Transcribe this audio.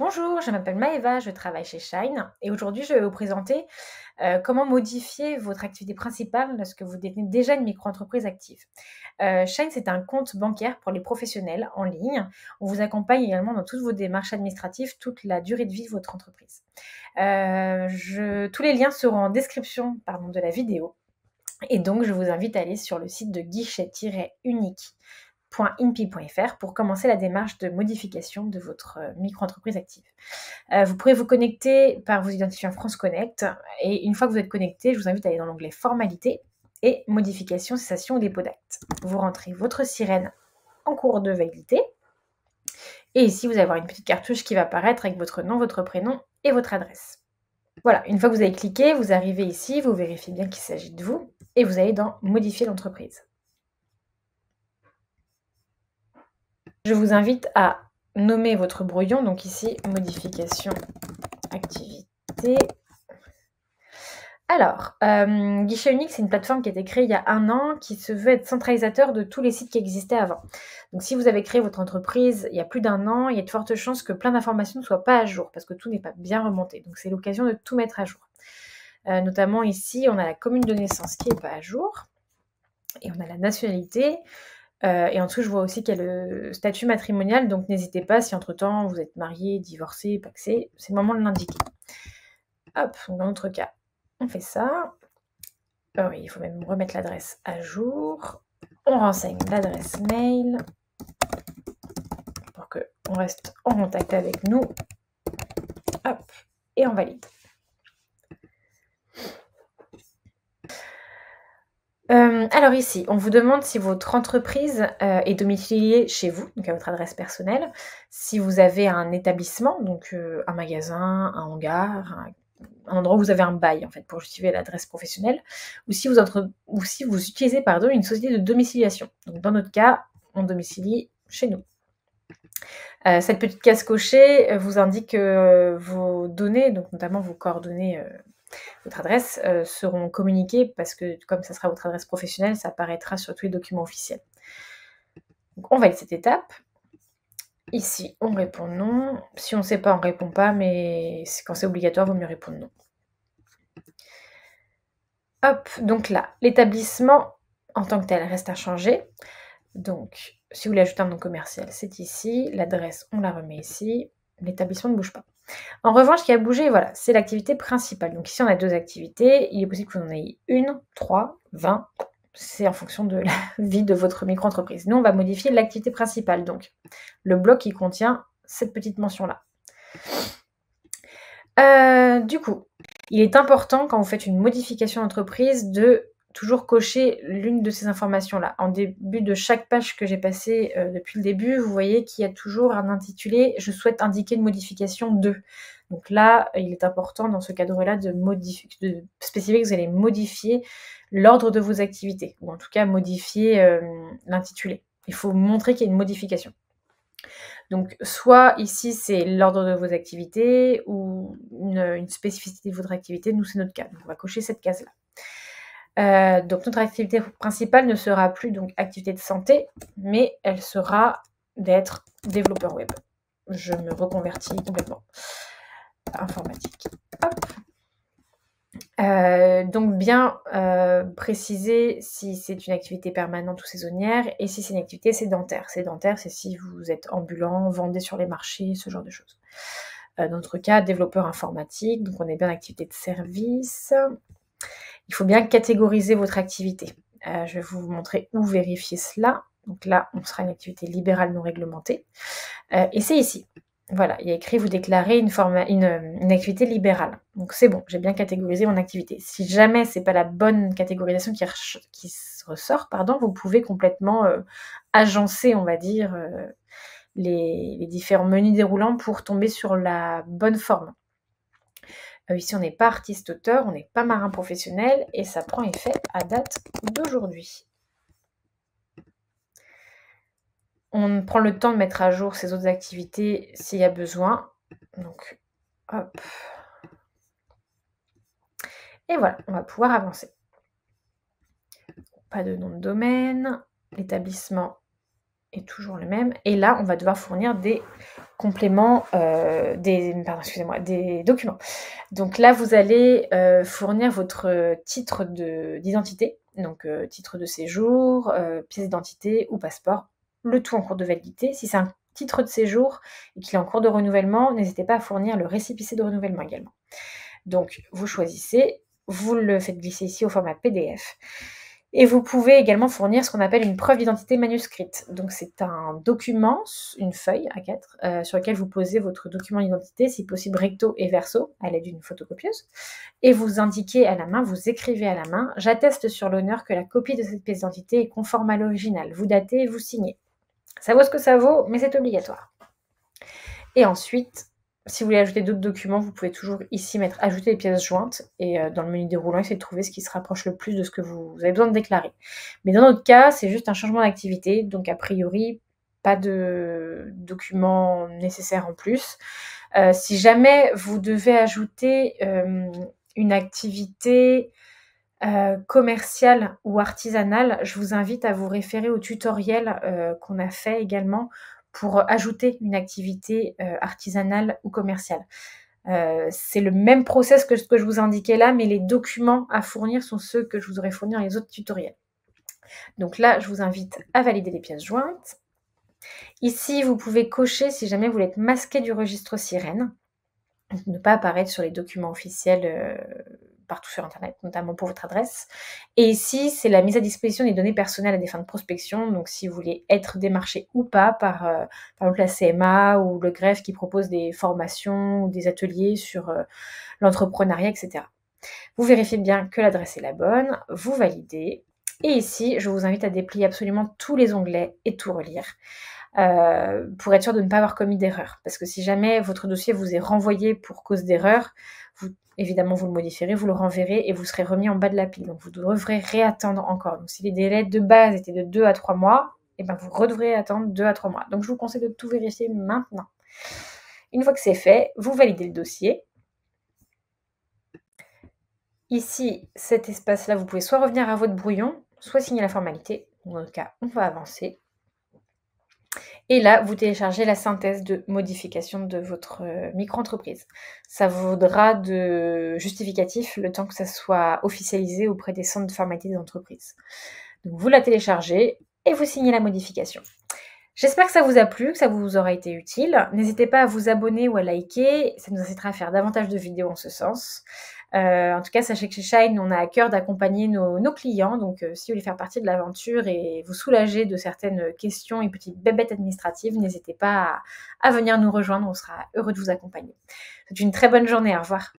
Bonjour, je m'appelle Maëva, je travaille chez Shine et aujourd'hui je vais vous présenter comment modifier votre activité principale lorsque vous détenez déjà une micro-entreprise active. Shine, c'est un compte bancaire pour les professionnels en ligne. On vous accompagne également dans toutes vos démarches administratives toute la durée de vie de votre entreprise. Tous les liens seront en description de la vidéo et donc je vous invite à aller sur le site de guichet-unique.inpi.fr pour commencer la démarche de modification de votre micro-entreprise active. Vous pourrez vous connecter par vos identifiants France Connect et une fois que vous êtes connecté, je vous invite à aller dans l'onglet Formalités et Modification, cessation ou dépôt d'acte. Vous rentrez votre sirène en cours de validité et ici vous allez avoir une petite cartouche qui va apparaître avec votre nom, votre prénom et votre adresse. Voilà, une fois que vous avez cliqué, vous arrivez ici, vous vérifiez bien qu'il s'agit de vous et vous allez dans Modifier l'entreprise. Je vous invite à nommer votre brouillon, donc ici Modification activité. Alors, Guichet Unique, c'est une plateforme qui a été créée il y a 1 an, qui se veut être centralisateur de tous les sites qui existaient avant. Donc si vous avez créé votre entreprise il y a plus d'1 an, il y a de fortes chances que plein d'informations ne soient pas à jour, parce que tout n'est pas bien remonté. Donc c'est l'occasion de tout mettre à jour. Notamment ici, on a la commune de naissance qui n'est pas à jour, et on a la nationalité, et en dessous, je vois aussi qu'il y a le statut matrimonial, donc n'hésitez pas, si entre-temps vous êtes marié, divorcé, pacsé, c'est le moment de l'indiquer. Hop, donc dans notre cas, on fait ça. Oui, il faut même remettre l'adresse à jour. On renseigne l'adresse mail pour qu'on reste en contact avec nous. Hop, et on valide. Alors ici, on vous demande si votre entreprise est domiciliée chez vous, donc à votre adresse personnelle, si vous avez un établissement, donc un magasin, un hangar, un endroit où vous avez un bail en fait pour justifier l'adresse professionnelle, ou si vous utilisez une société de domiciliation. Donc dans notre cas, on domicilie chez nous. Cette petite case cochée vous indique vos données, donc notamment vos coordonnées, votre adresse, seront communiquées parce que comme ça sera votre adresse professionnelle, ça apparaîtra sur tous les documents officiels. Donc on valide cette étape. Ici, on répond non. Si on ne sait pas, on ne répond pas, mais quand c'est obligatoire, il vaut mieux répondre non. Hop, donc là, l'établissement en tant que tel reste inchangé. Donc, si vous voulez ajouter un nom commercial, c'est ici. L'adresse, on la remet ici. L'établissement ne bouge pas. En revanche, ce qui a bougé, voilà, c'est l'activité principale. Donc ici, on a 2 activités. Il est possible que vous en ayez 1, 3, 20. C'est en fonction de la vie de votre micro-entreprise. Nous, on va modifier l'activité principale, donc le bloc qui contient cette petite mention-là. Du coup, il est important quand vous faites une modification d'entreprise de toujours cocher l'une de ces informations-là. En début de chaque page que j'ai passée depuis le début, vous voyez qu'il y a toujours un intitulé « Je souhaite indiquer une modification de ». Donc là, il est important dans ce cadre-là de spécifier que vous allez modifier l'ordre de vos activités, ou en tout cas modifier l'intitulé. Il faut montrer qu'il y a une modification. Donc, soit ici, c'est l'ordre de vos activités ou une spécificité de votre activité. Nous, c'est notre cas. Donc, on va cocher cette case-là. Donc, notre activité principale ne sera plus donc activité de santé, mais elle sera d'être développeur web. Je me reconvertis complètement. Informatique. Hop. Donc bien préciser si c'est une activité permanente ou saisonnière et si c'est une activité sédentaire. Sédentaire, c'est si vous êtes ambulant, vendez sur les marchés, ce genre de choses. Dans notre cas, développeur informatique, donc on est bien en activité de service. Il faut bien catégoriser votre activité. Je vais vous montrer où vérifier cela. Donc là, on sera une activité libérale non réglementée. Et c'est ici. Voilà, il y a écrit « Vous déclarez une activité libérale ». Donc c'est bon, j'ai bien catégorisé mon activité. Si jamais ce n'est pas la bonne catégorisation qui ressort, vous pouvez complètement agencer, on va dire, les différents menus déroulants pour tomber sur la bonne forme. Ici, on n'est pas artiste-auteur, on n'est pas marin professionnel et ça prend effet à date d'aujourd'hui. On prend le temps de mettre à jour ces autres activités s'il y a besoin. Donc, hop. Et voilà, on va pouvoir avancer. Pas de nom de domaine. L'établissement, est toujours le même. Et là, on va devoir fournir des compléments, des documents. Donc là, vous allez fournir votre titre d'identité, donc titre de séjour, pièce d'identité ou passeport, le tout en cours de validité. Si c'est un titre de séjour et qu'il est en cours de renouvellement, n'hésitez pas à fournir le récépissé de renouvellement également. Donc vous choisissez, vous le faites glisser ici au format PDF. Et vous pouvez également fournir ce qu'on appelle une preuve d'identité manuscrite. Donc c'est un document, une feuille A4, sur laquelle vous posez votre document d'identité, si possible recto et verso, à l'aide d'une photocopieuse. Et vous indiquez à la main, vous écrivez à la main, j'atteste sur l'honneur que la copie de cette pièce d'identité est conforme à l'original. Vous datez et vous signez. Ça vaut ce que ça vaut, mais c'est obligatoire. Et ensuite, si vous voulez ajouter d'autres documents, vous pouvez toujours ici mettre ajouter les pièces jointes et dans le menu déroulant, essayer de trouver ce qui se rapproche le plus de ce que vous avez besoin de déclarer. Mais dans notre cas, c'est juste un changement d'activité, donc a priori, pas de documents nécessaires en plus. Si jamais vous devez ajouter une activité commerciale ou artisanale, je vous invite à vous référer au tutoriel qu'on a fait également pour ajouter une activité artisanale ou commerciale. C'est le même process que ce que je vous indiquais là, mais les documents à fournir sont ceux que je vous aurais fournis dans les autres tutoriels. Donc là, je vous invite à valider les pièces jointes. Ici, vous pouvez cocher si jamais vous voulez être masqué du registre Sirène, ne pas apparaître sur les documents officiels partout sur Internet, notamment pour votre adresse. Et ici, c'est la mise à disposition des données personnelles à des fins de prospection. Donc, si vous voulez être démarché ou pas par exemple, la CMA ou le greffe qui propose des formations ou des ateliers sur l'entrepreneuriat, etc. Vous vérifiez bien que l'adresse est la bonne, vous validez. Et ici, je vous invite à déplier absolument tous les onglets et tout relire. Pour être sûr de ne pas avoir commis d'erreur. Parce que si jamais votre dossier vous est renvoyé pour cause d'erreur, évidemment vous le modifierez, vous le renverrez et vous serez remis en bas de la pile. Donc vous devrez réattendre encore. Donc si les délais de base étaient de 2 à 3 mois, et ben vous devrez attendre 2 à 3 mois. Donc je vous conseille de tout vérifier maintenant. Une fois que c'est fait, vous validez le dossier. Ici, cet espace-là, vous pouvez soit revenir à votre brouillon, soit signer la formalité. Dans notre cas, on va avancer. Et là, vous téléchargez la synthèse de modification de votre micro-entreprise. Ça vaudra de justificatif le temps que ça soit officialisé auprès des centres de formalité des entreprises. Donc vous la téléchargez et vous signez la modification. J'espère que ça vous a plu, que ça vous aura été utile. N'hésitez pas à vous abonner ou à liker, ça nous incitera à faire davantage de vidéos en ce sens. En tout cas, sachez que chez Shine, on a à cœur d'accompagner nos clients. Donc, si vous voulez faire partie de l'aventure et vous soulager de certaines questions et petites bébêtes administratives, n'hésitez pas à venir nous rejoindre. On sera heureux de vous accompagner. C'est une très bonne journée. Au revoir.